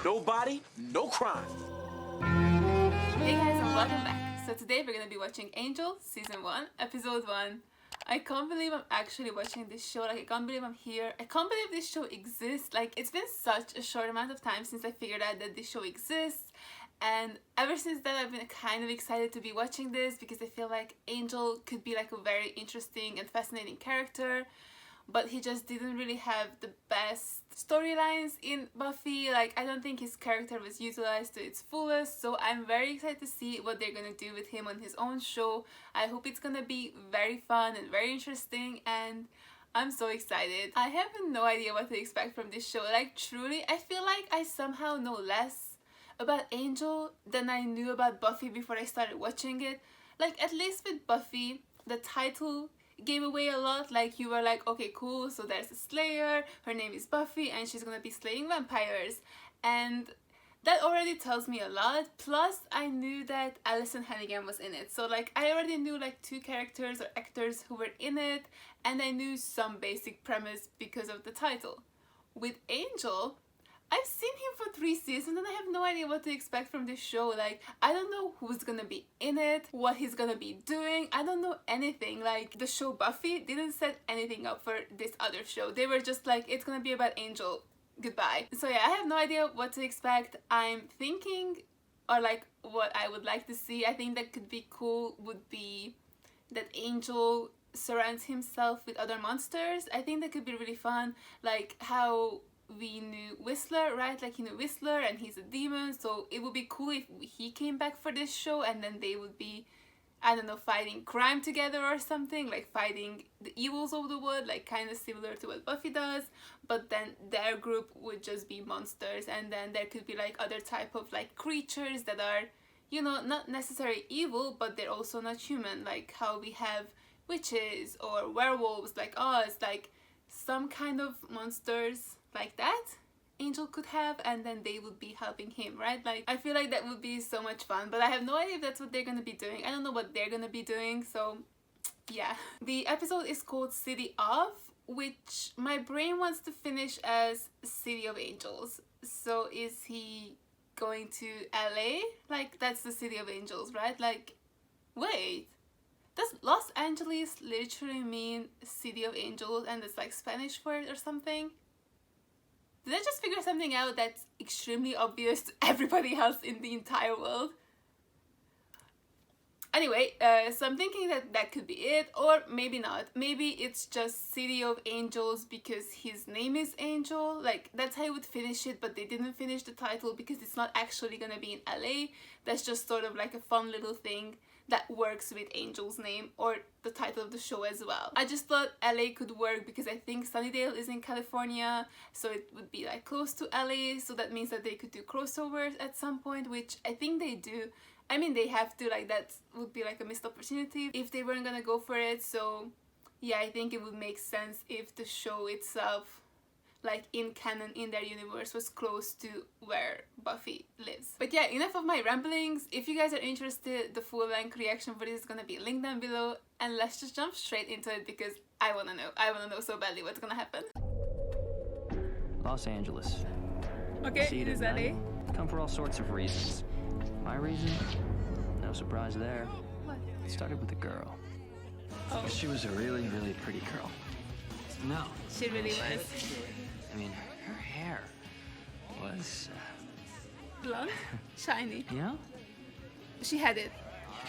No body, no crime. Hey guys, and welcome back. So today we're gonna be watching Angel Season 1, Episode 1. I can't believe I'm actually watching this show. Like, I can't believe I'm here. I can't believe this show exists. Like, it's been such a short amount of time since I figured out that this show exists. And ever since then, I've been kind of excited to be watching this because I feel like Angel could be like a very interesting and fascinating character. But he just didn't really have the best storylines in Buffy. Like, I don't think his character was utilized to its fullest, so I'm very excited to see what they're gonna do with him on his own show. I hope it's gonna be very fun and very interesting, and I'm so excited. I have no idea what to expect from this show. Like, truly, I feel like I somehow know less about Angel than I knew about Buffy before I started watching it. Like, at least with Buffy, the title gave away a lot. Like, you were like, okay, cool, so there's a slayer, her name is Buffy, and she's gonna be slaying vampires, and that already tells me a lot. Plus, I knew that Alison Hannigan was in it, so like, I already knew like 2 characters or actors who were in it, and I knew some basic premise because of the title. With Angel, I've seen him for 3 seasons and I have no idea what to expect from this show. Like, I don't know who's gonna be in it, what he's gonna be doing. I don't know anything. Like, the show Buffy didn't set anything up for this other show. They were just like, it's gonna be about Angel. Goodbye. So yeah, I have no idea what to expect. I'm thinking, or like what I would like to see, I think that could be cool would be that Angel surrounds himself with other monsters. I think that could be really fun. Like how we knew Whistler, right? Like, he knew Whistler and he's a demon, so it would be cool if he came back for this show and then they would be, I don't know, fighting crime together or something, like fighting the evils of the wood, like kind of similar to what Buffy does, but then their group would just be monsters, and then there could be like other type of like creatures that are, you know, not necessarily evil, but they're also not human, like how we have witches or werewolves like us, like some kind of monsters like that Angel could have, and then they would be helping him, right? Like, I feel like that would be so much fun, but I have no idea if that's what they're gonna be doing. I don't know what they're gonna be doing, so yeah. The episode is called City of, which my brain wants to finish as City of Angels. So is he going to LA? Like, that's the City of Angels, right? Like, wait, does Los Angeles literally mean City of Angels and it's like Spanish for it or something? Did I just figure something out that's extremely obvious to everybody else in the entire world? Anyway, so I'm thinking that that could be it, or maybe not. Maybe it's just City of Angels because his name is Angel. Like, that's how I would finish it, but they didn't finish the title because it's not actually gonna be in LA. That's just sort of like a fun little thing that works with Angel's name or the title of the show as well. I just thought LA could work because I think Sunnydale is in California, so it would be like close to LA, so that means that they could do crossovers at some point, which I think they do. I mean, they have to, like, that would be like a missed opportunity if they weren't gonna go for it. So yeah, I think it would make sense if the show itself, like in canon, in their universe, was close to where Buffy lives. But yeah, enough of my ramblings. If you guys are interested, the full-length reaction for this is gonna be linked down below, and let's just jump straight into it because I wanna know so badly what's gonna happen. Los Angeles. Okay, See it it is at LA. night. Come for all sorts of reasons. My reason? No surprise there. What? It started with a girl. Oh, She was a really, really pretty girl. No. she really was. I mean, her hair was, Blonde? Shiny. you know, She had it.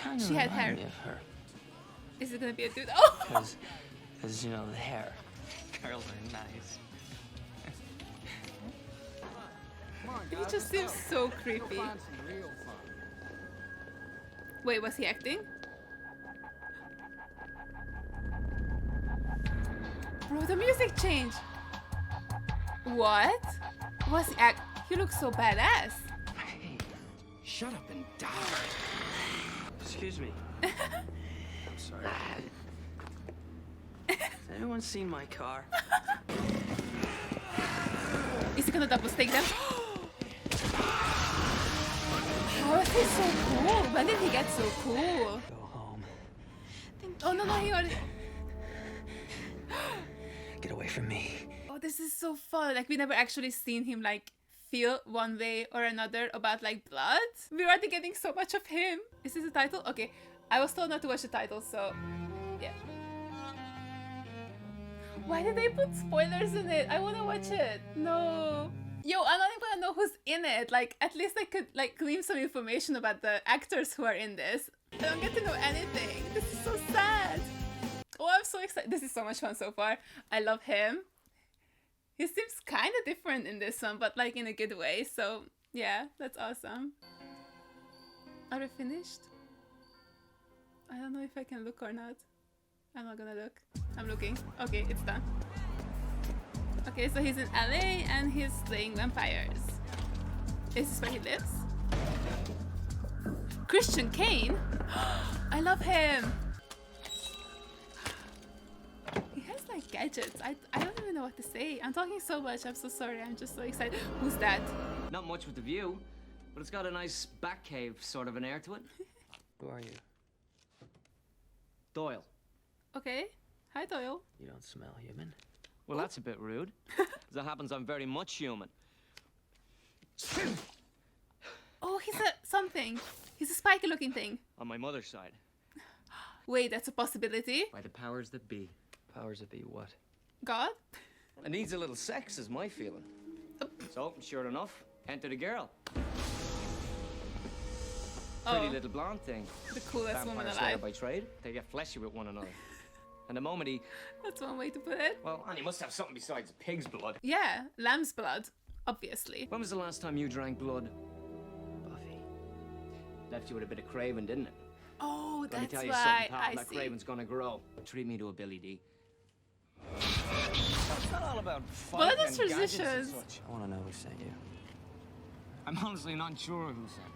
kind of She had reminded hair. me of her. Is it gonna be a dude? Oh! Because, you know, the hair. Girls are nice. He just seems so creepy. Wait, was he acting? Bro, the music changed. What? Was he act? He looks so badass. Hey, shut up and die. Excuse me. I'm sorry. Has anyone seen my car? Is he gonna double stake them? How is he so cool? When did he get so cool? Go home. Oh no, he already. Get away from me. Oh, this is so fun. Like, we never actually seen him like feel one way or another about like blood. We're already getting so much of him. Is this the title? Okay, I was told not to watch the title, so yeah. Why did they put spoilers in it? I want to watch it. No. Yo, I'm not even gonna know who's in it. Like, at least I could like glean some information about the actors who are in this. I don't get to know anything. This is so sad. Oh, I'm so excited. This is so much fun so far. I love him. He seems kind of different in this one, but like in a good way. So yeah, that's awesome. Are we finished? I don't know if I can look or not. I'm not gonna look. I'm looking. Okay, it's done. Okay, so he's in LA and he's slaying vampires. Is this where he lives? Christian Kane? I love him! He has like gadgets. I don't even know what to say. I'm talking so much. I'm so sorry. I'm just so excited. Who's that? Not much with the view, but it's got a nice back cave sort of an air to it. Who are you? Doyle. Okay. Hi, Doyle. You don't smell human. Well, that's a bit rude. As it happens, I'm very much human. Oh, he's a something. He's a spiky looking thing. On my mother's side. Wait, that's a possibility. By the powers that be. Powers that be what? God? It needs a little sex, is my feeling. So, sure enough, enter the girl. Pretty Oh, little blonde thing. the coolest woman Vampire slayer alive. by trade. They get fleshy with one another. And the moment he... That's one way to put it. Well, and he must have something besides pig's blood. Yeah, lamb's blood, obviously. When was the last time you drank blood? Buffy. Left you with a bit of craving, didn't it? Oh, Let me that's tell you why. something, pal. I That see. craving's gonna grow. Treat me to a Billy D. It's not all about Blood fighting is and gadgets and transitions. such. I want to know who sent you. I'm honestly not sure who sent.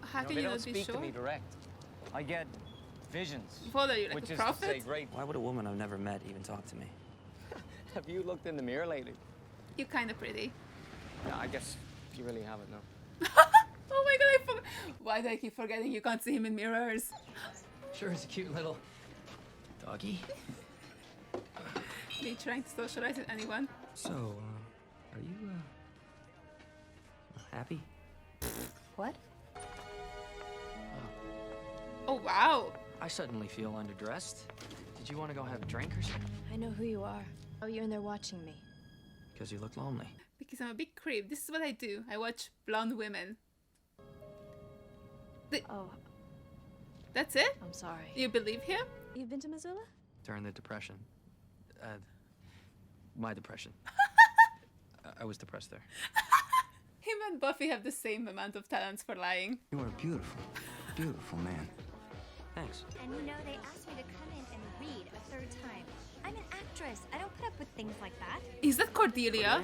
How can they you don't not be speak sure? to me direct. I get visions. What are you, like Which a is to say, prophet? great. Why would a woman I've never met even talk to me? Have you looked in the mirror lately? You're kind of pretty. Yeah, I guess you really haven't, no. Oh my god, I forgot. Why do I keep forgetting you can't see him in mirrors? Sure is a cute little doggy. Me trying to socialize with anyone? So, are you, happy? What? Oh wow. I suddenly feel underdressed. Did you want to go have a drink or something? I know who you are. Oh, you're in there watching me. Because you look lonely. Because I'm a big creep. This is what I do. I watch blonde women. Oh, That's it? I'm sorry. You believe him? You've been to Missoula? During the Depression. My depression. I was depressed there. Him and Buffy have the same amount of talents for lying. You are beautiful. Beautiful man. Thanks. And you know, they asked me to come in and read a third time. I'm an actress. I don't put up with things like that. Is that Cordelia?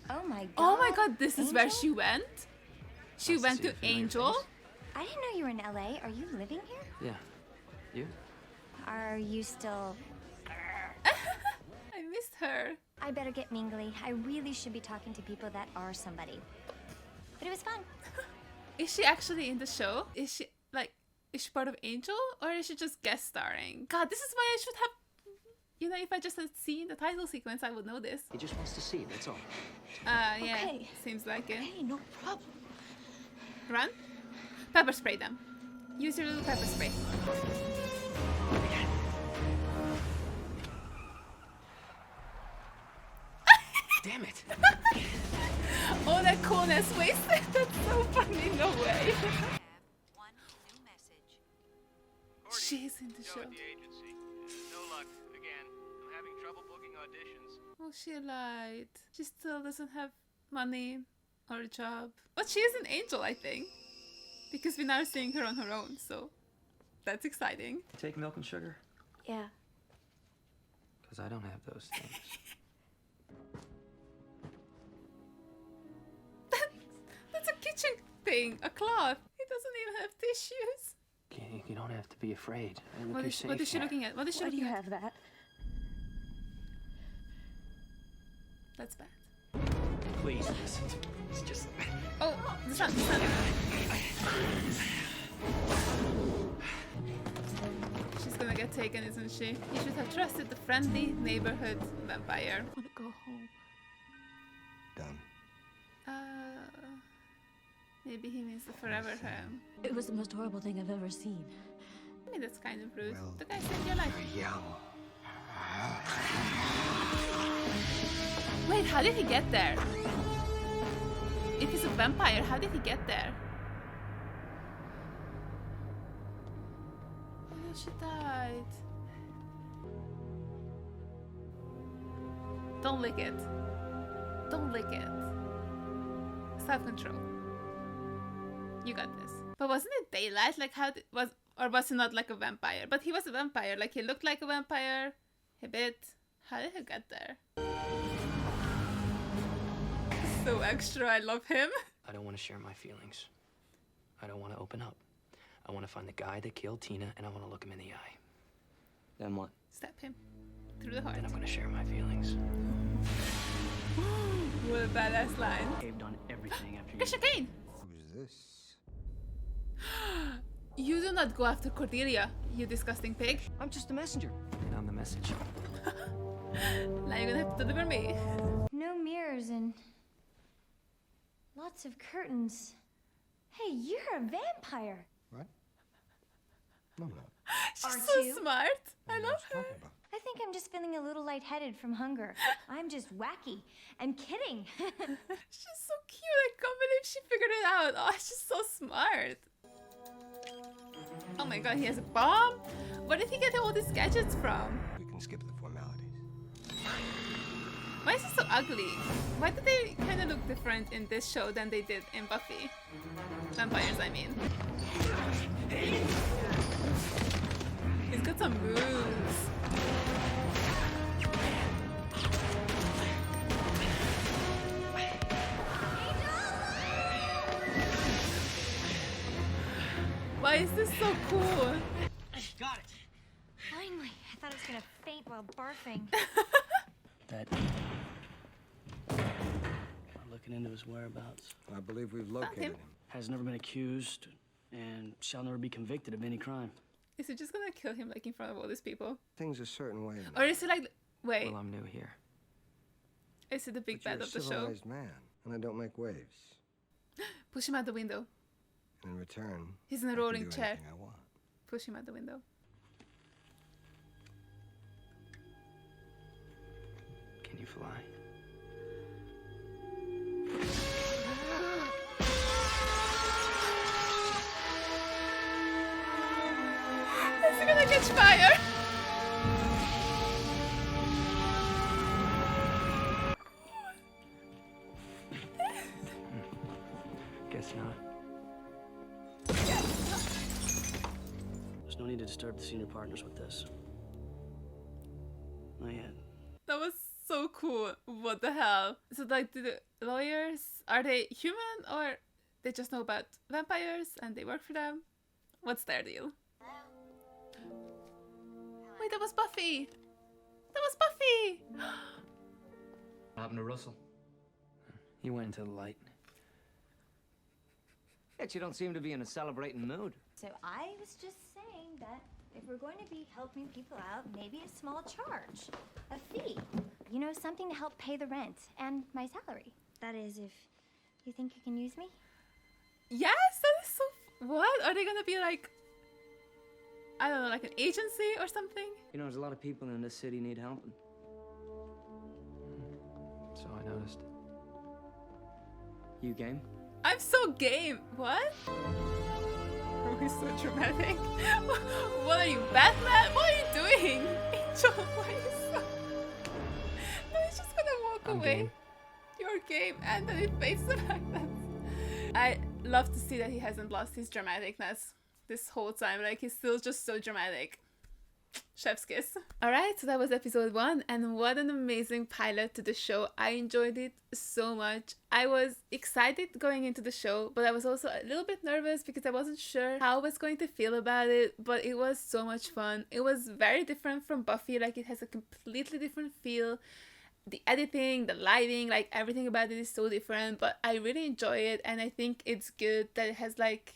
Oh my god. Oh my god, this is where Angel? she went? She Nice to went see to a familiar Angel? face. I didn't know you were in LA. Are you living here? Yeah. You? Are you still... I missed her. I better get mingly. I really should be talking to people that are somebody. But it was fun. Is she actually in the show? Is she part of Angel? Or is she just guest starring? God, this is why I should have... You know, if I just had seen the title sequence, I would know this. He just wants to see it, that's all. Yeah, Okay. seems like it. Hey, no problem. Run. Pepper spray them. Use your little pepper spray. Damn it! Oh, that coolness wasted. That's so funny. No way. One new message. She's in the show. At the agency. No luck. Again. I'm having trouble booking auditions. Oh, she lied. She still doesn't have money or a job. But she is an angel, I think. Because we're now seeing her on her own, so that's exciting. Take milk and sugar? Yeah. Because I don't have those things. That's a kitchen thing, a cloth. He doesn't even have tissues. You don't have to be afraid. Look, What you're is, safe what is she here. looking at? What is she Why do looking you at? have that? That's bad. Please listen to me. It's just... Oh, the sun, the sun. She's gonna get taken, isn't she? You should have trusted the friendly neighborhood vampire. I wanna go home. done. Maybe he means the forever home. It was the most horrible thing I've ever seen. I mean, that's kind of rude. Well, The guy saved your life. You're young. Wait, how did he get there? If he's a vampire, how did he get there? Oh no, she died. Don't lick it. Don't lick it. Self-control. You got this. But wasn't it daylight? Like how was he not like a vampire? But he was a vampire. Like he looked like a vampire. He bit. How did he get there? So extra. I love him. I don't want to share my feelings. I don't want to open up. I want to find the guy that killed Tina, and I want to look him in the eye. Then what? Stab him through the heart. Then I'm going to share my feelings. What a badass line. I've done everything after you. Christian Kane! Who's this? You do not go after Cordelia, you disgusting pig. I'm just a messenger. And I'm the message. Now you're gonna have to deliver me. No mirrors and lots of curtains. Hey, you're a vampire. What? No, I'm not. She's Aren't so you? smart. I What are you love her. talking about? I think I'm just feeling a little lightheaded from hunger. I'm just wacky. I'm kidding. She's so cute. I can't believe she figured it out. Oh, she's so smart. Oh my god, he has a bomb? Where did he get all these gadgets from? We can skip the formalities. Why is he so ugly? Why do they kind of look different in this show than they did in Buffy? Vampires, I mean. He's got some moves. Why is this so cool? Got it. Finally, I thought I was gonna faint while barfing. That we're looking into his whereabouts. I believe we've located him. him. Has never been accused and shall never be convicted of any crime. Is he just gonna kill him like in front of all these people? Things a certain way. Or is he like, wait, Well, I'm new here. is he the big But you're bad a of the show? civilized man, and I don't make waves. Push him out the window. In return, He's in a I can rolling do chair. anything I want. Push him out the window. Can you fly? Is he gonna catch fire? Guess not. There's no need to disturb the senior partners with this. Not yet. That was so cool. What the hell? So like, do the lawyers, are they human or they just know about vampires and they work for them? What's their deal? Wait, that was Buffy. That was Buffy. What happened to Russell? He went into the light. Yet you don't seem to be in a celebrating mood. So I was just saying that if we're going to be helping people out, maybe a small charge, a fee. You know, something to help pay the rent and my salary. That is, if you think you can use me. Yes, that is so. What? Are they gonna be like, I don't know, like an agency or something? You know, there's a lot of people in this city need helping. So I noticed. You game? I'm so game. What? Oh, he's so dramatic. What are you, Batman? What are you doing? Angel, why are you so... No, he's just gonna walk I'm away. game. Your game, and then he faces the fact that... I love to see that he hasn't lost his dramaticness this whole time. Like, he's still just so dramatic. Chef's kiss. Alright, so that was episode 1, and what an amazing pilot to the show. I enjoyed it so much. I was excited going into the show, but I was also a little bit nervous because I wasn't sure how I was going to feel about it, but it was so much fun. It was very different from Buffy, like it has a completely different feel. The editing, the lighting, like everything about it is so different, but I really enjoy it, and I think it's good that it has like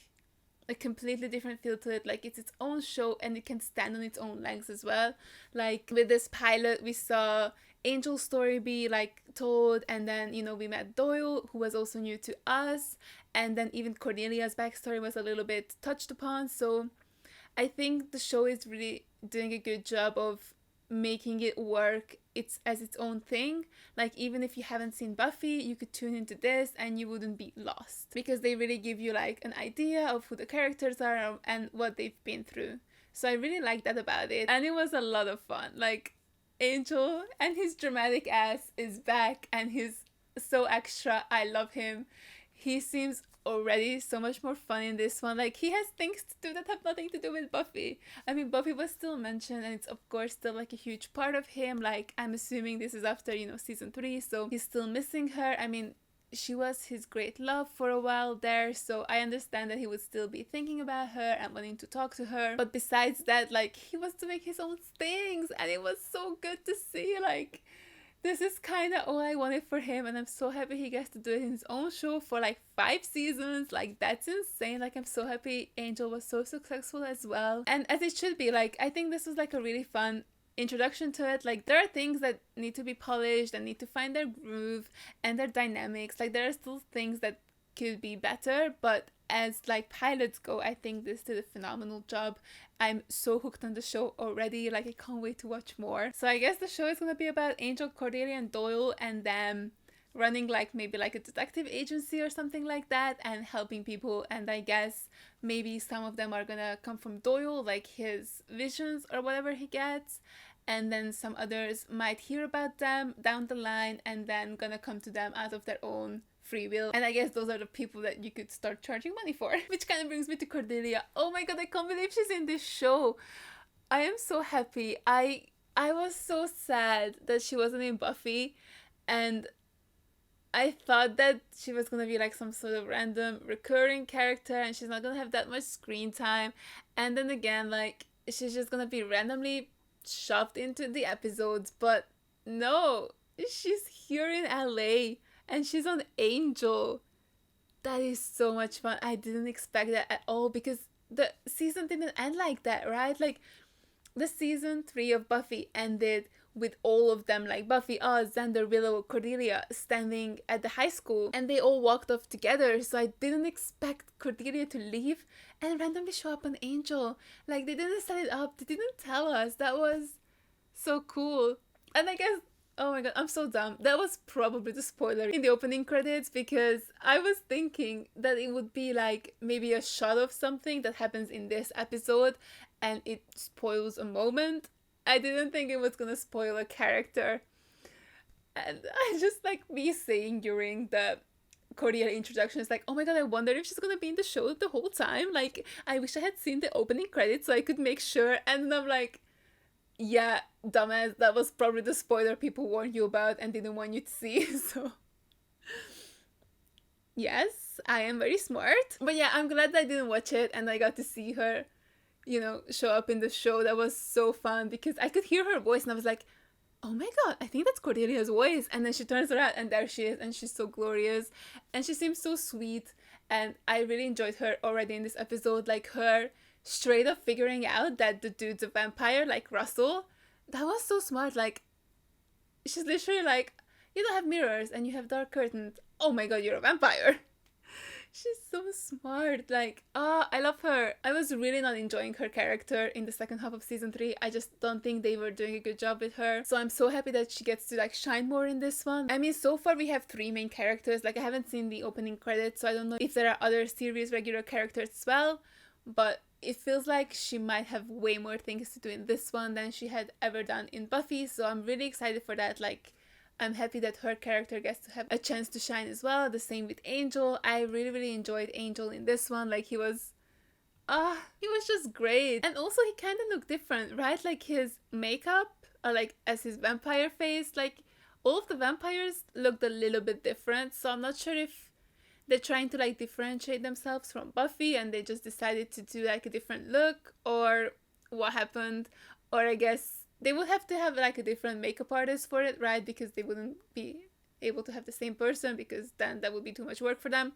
a completely different feel to it. Like, it's its own show and it can stand on its own legs as well. Like with this pilot, we saw Angel's story be like told, and then, you know, we met Doyle, who was also new to us, and then even Cordelia's backstory was a little bit touched upon. So I think the show is really doing a good job of making it work as its own thing. Like, even if you haven't seen Buffy, you could tune into this and you wouldn't be lost, because they really give you like an idea of who the characters are and what they've been through. So I really like that about it, and it was a lot of fun. Like, Angel and his dramatic ass is back, and he's so extra. I love him. He seems already so much more fun in this one. Like, he has things to do that have nothing to do with Buffy. I mean, Buffy was still mentioned, and it's of course still like a huge part of him. Like, I'm assuming this is after, you know, season 3, so he's still missing her. I mean, she was his great love for a while there, so I understand that he would still be thinking about her and wanting to talk to her. But besides that, like, he was doing his own things, and it was so good to see. Like, this is kind of all I wanted for him, and I'm so happy he gets to do it in his own show for like 5 seasons. Like, that's insane. Like, I'm so happy Angel was so successful as well, and as it should be. Like, I think this was like a really fun introduction to it. Like, there are things that need to be polished and need to find their groove and their dynamics. Like, there are still things that could be better, but as like pilots go, I think this did a phenomenal job. I'm so hooked on the show already. Like, I can't wait to watch more. So I guess the show is gonna be about Angel, Cordelia, and Doyle, and them running like maybe like a detective agency or something like that, and helping people. And I guess maybe some of them are gonna come from Doyle, like his visions or whatever he gets, and then some others might hear about them down the line and then gonna come to them out of their own free will. And I guess those are the people that you could start charging money for. Which kind of brings me to Cordelia. Oh my god, I can't believe she's in this show. I am so happy. I was so sad that she wasn't in Buffy, and I thought that she was gonna be like some sort of random recurring character and she's not gonna have that much screen time. And then again, like, she's just gonna be randomly shoved into the episodes. But no, she's here in LA and she's on Angel. That is so much fun. I didn't expect that at all, because the season didn't end like that, right? Like, the season 3 of Buffy ended with all of them, like Buffy, Oz, Xander, Willow, Cordelia, standing at the high school, and they all walked off together. So I didn't expect Cordelia to leave and randomly show up on Angel. Like, they didn't set it up, they didn't tell us. That was so cool. And I guess, oh my god, I'm so dumb. That was probably the spoiler in the opening credits, because I was thinking that it would be like maybe a shot of something that happens in this episode and it spoils a moment. I didn't think it was gonna spoil a character. And I just, like, me saying during the Cordelia introduction is like, oh my god, I wonder if she's gonna be in the show the whole time. Like, I wish I had seen the opening credits so I could make sure. And then I'm like, yeah, dumbass, that was probably the spoiler people warned you about and didn't want you to see. So yes, I am very smart. But yeah, I'm glad that I didn't watch it and I got to see her, you know, show up in the show. That was so fun because I could hear her voice and I was like, oh my god, I think that's Cordelia's voice. And then she turns around and there she is, and she's so glorious and she seems so sweet, and I really enjoyed her already in this episode. Like, her straight up figuring out that the dude's a vampire, like Russell, that was so smart. Like, she's literally like, you don't have mirrors and you have dark curtains, oh my god, you're a vampire. She's so smart. Like, I love her. I was really not enjoying her character in the second half of season 3. I just don't think they were doing a good job with her. So I'm so happy that she gets to, like, shine more in this one. I mean, so far we have 3 main characters. Like, I haven't seen the opening credits, so I don't know if there are other series regular characters as well. But it feels like she might have way more things to do in this one than she had ever done in Buffy. So I'm really excited for that. Like, I'm happy that her character gets to have a chance to shine as well. The same with Angel. I really, really enjoyed Angel in this one. Like, he was just great. And also, he kind of looked different, right? Like, his makeup, or like as his vampire face, like, all of the vampires looked a little bit different. So I'm not sure if they're trying to, like, differentiate themselves from Buffy and they just decided to do, like, a different look, or what happened. Or I guess they would have to have, like, a different makeup artist for it, right? Because they wouldn't be able to have the same person, because then that would be too much work for them.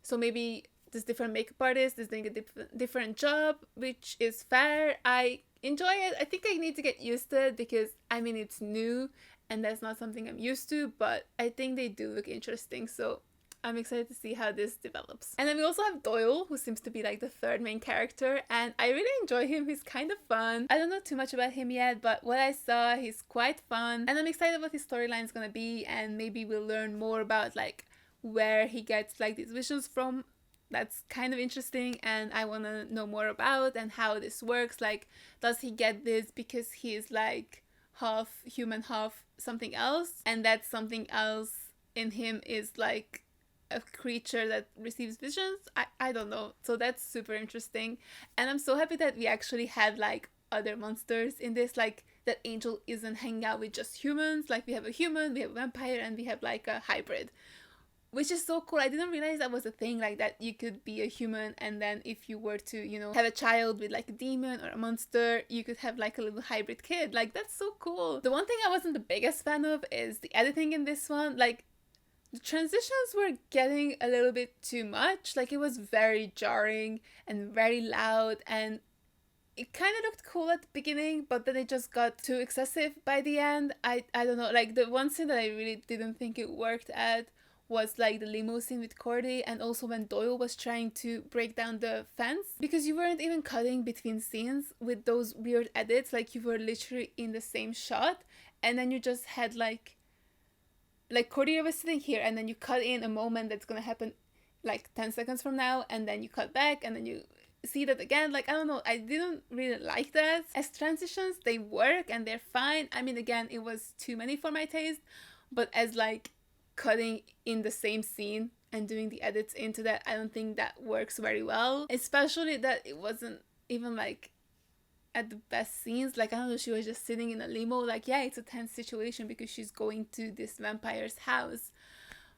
So maybe this different makeup artist is doing a different job, which is fair. I enjoy it. I think I need to get used to it because, I mean, it's new and that's not something I'm used to, but I think they do look interesting, so I'm excited to see how this develops. And then we also have Doyle, who seems to be like the third main character, and I really enjoy him. He's kind of fun. I don't know too much about him yet, but what I saw, he's quite fun, and I'm excited what his storyline is gonna be, and maybe we'll learn more about like where he gets like these visions from. That's kind of interesting, and I want to know more about and how this works. Like, does he get this because he's like half human, half something else, and that something else in him is like a creature that receives visions? I don't know. So that's super interesting, and I'm so happy that we actually had like other monsters in this, like that Angel isn't hanging out with just humans. Like, we have a human, we have a vampire, and we have like a hybrid, which is so cool. I didn't realize that was a thing, like that you could be a human, and then if you were to, you know, have a child with like a demon or a monster, you could have like a little hybrid kid. Like, that's so cool. The one thing I wasn't the biggest fan of is the editing in this one. Like, the transitions were getting a little bit too much. Like, it was very jarring and very loud, and it kind of looked cool at the beginning, but then it just got too excessive by the end. I don't know. Like, the one scene that I really didn't think it worked at was like the limo scene with Cordy, and also when Doyle was trying to break down the fence, because you weren't even cutting between scenes with those weird edits. Like, you were literally in the same shot, and then you just had like Cordelia was sitting here, and then you cut in a moment that's gonna happen like 10 seconds from now, and then you cut back, and then you see that again. Like, I don't know, I didn't really like that. As transitions, they work and they're fine. I mean, again, it was too many for my taste, but as like cutting in the same scene and doing the edits into that, I don't think that works very well, especially that it wasn't even like at the best scenes. Like, I don't know, she was just sitting in a limo. Like, yeah, it's a tense situation because she's going to this vampire's house,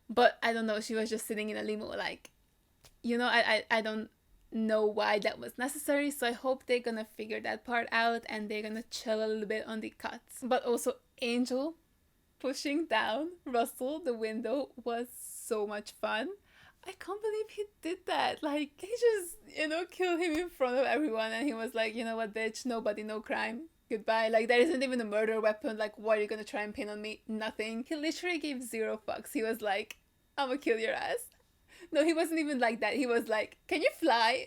but I don't know, she was just sitting in a limo. Like, you know, I don't know why that was necessary, so I hope they're gonna figure that part out and they're gonna chill a little bit on the cuts. But also, Angel pushing down Russell the window was so much fun. I can't believe he did that. Like, he just, you know, killed him in front of everyone, and he was like, you know what, bitch, nobody, no crime, goodbye. Like, there isn't even a murder weapon. Like, what are you gonna try and pin on me? Nothing. He literally gave 0 fucks. He was like, I'm gonna kill your ass. No, he wasn't even like that. He was like, can you fly?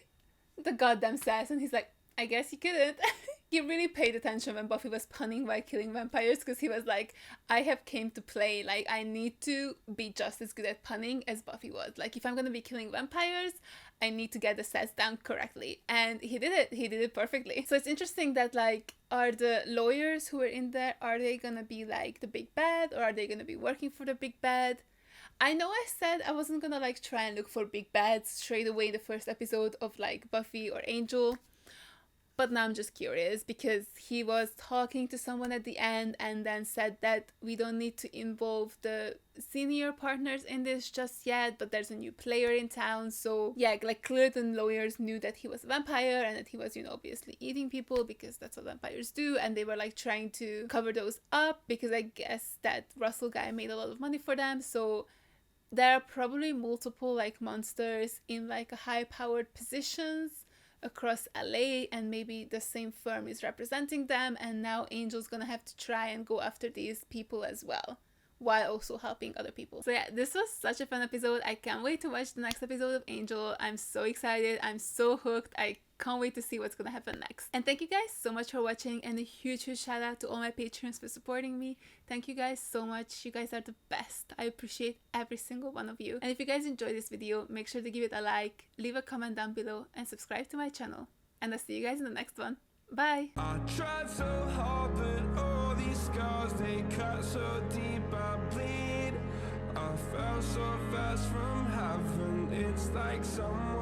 The goddamn sass. And he's like, I guess you couldn't. He really paid attention when Buffy was punning while killing vampires, because he was like, I have came to play. Like, I need to be just as good at punning as Buffy was. Like, if I'm gonna be killing vampires, I need to get the stats down correctly. And he did it. He did it perfectly. So it's interesting that, like, are the lawyers who are in there, are they gonna be like the big bad, or are they gonna be working for the big bad? I know I said I wasn't gonna like try and look for big bads straight away in the first episode of like Buffy or Angel, but now I'm just curious, because he was talking to someone at the end and then said that we don't need to involve the senior partners in this just yet, but there's a new player in town. So yeah, like, clearly the lawyers knew that he was a vampire and that he was, you know, obviously eating people, because that's what vampires do, and they were like trying to cover those up because I guess that Russell guy made a lot of money for them. So there are probably multiple like monsters in like a high-powered positions across LA, and maybe the same firm is representing them, and now Angel's gonna have to try and go after these people as well, while also helping other people. So yeah, this was such a fun episode. I can't wait to watch the next episode of Angel. I'm so excited. I'm so hooked. I can't wait to see what's gonna happen next. And thank you guys so much for watching, and a huge shout out to all my patrons for supporting me. Thank you guys so much. You guys are the best. I appreciate every single one of you. And if you guys enjoyed this video, make sure to give it a like, leave a comment down below, and subscribe to my channel. And I'll see you guys in the next one. Bye! I tried so hard, but all these scars, they cut so deep, I bleed. I fell so fast from heaven, it's like someone